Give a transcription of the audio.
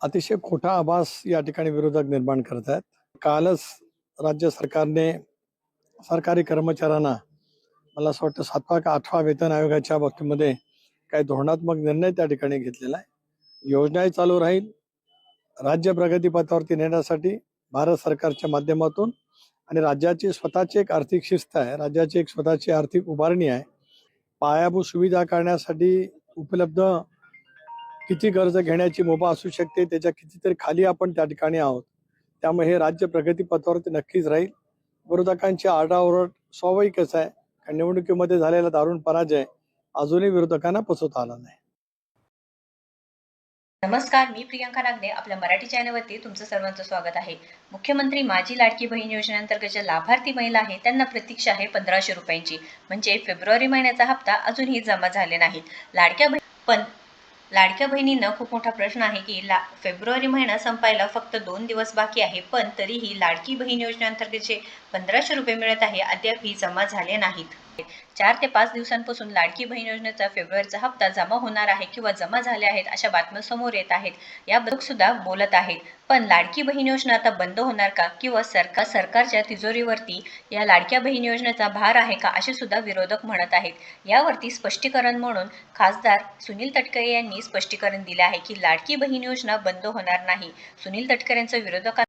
अतिशय खोटा आभास या ठिकाणी विरोधक निर्माण करत आहेत. कालच राज्य सरकारने सरकारी कर्मचाऱ्यांना मला असं वाटतं 7वा का 8वा वेतन आयोगाच्या बाबतीमध्ये काही धोरणात्मक निर्णय त्या ठिकाणी घेतलेला आहे. योजनाही चालू राहील. राज्य प्रगतीपथावरती नेण्यासाठी भारत सरकारच्या माध्यमातून आणि राज्याची स्वतःची एक आर्थिक शिस्त आहे, राज्याची एक स्वतःची आर्थिक उभारणी आहे. पायाभूत सुविधा करण्यासाठी उपलब्ध किती कर्ज घेण्याची मुभा असू शकते, त्याच्या कितीतरी खाली आपण त्या ठिकाणी आहोत. त्यामुळे हे राज्य प्रगतीपथावरती नक्कीच राहील. विरोधकांची आरडाओरड स्वाभाविकच आहे, कारण निवडणुकीमध्ये झालेला दारुण पराजय अजूनही विरोधकांना पचवता आला नाही. नमस्कार, मी प्रियंका नागने आपल्या मराठी चॅनलवरती तुमचं सर्वांचं स्वागत आहे. मुख्यमंत्री माझी लाडकी बहीण योजनेअंतर्गत ज्या लाभार्थी महिला आहेत त्यांना प्रतीक्षा आहे 1500 रुपयांची. म्हणजे फेब्रुवारी महिन्याचा हप्ता अजूनही जमा झाले नाहीत. लाडक्या बहिणींना खूप मोठा प्रश्न आहे की फेब्रुवारी महिना संपायला फक्त 2 दिवस बाकी आहे, पण तरीही लाडकी बहीण योजनेअंतर्गत जे 1500 रुपये मिळत आहे अद्यापही जमा झाले नाहीत. 4 ते 5 दिवसांपासून लाडकी बहीण योजनेचा फेब्रुवारीचा हप्ता जमा होणार आहे किंवा जमा झाले आहेत अशा बातम्या समोर येत आहेत. याबद्दल सुद्धा बोलत आहेत. पण लाडकी बहीण योजना आता बंद होणार का किंवा सरकारच्या तिजोरीवरती या लाडक्या बहीण योजनेचा भार आहे का असे सुद्धा विरोधक म्हणत आहेत. यावरती स्पष्टीकरण म्हणून खासदार सुनील तटकरे यांनी स्पष्टीकरण दिले आहे की लाडकी बहीण योजना बंद होणार नाही. सुनील तटकरेंचं विरोधकांना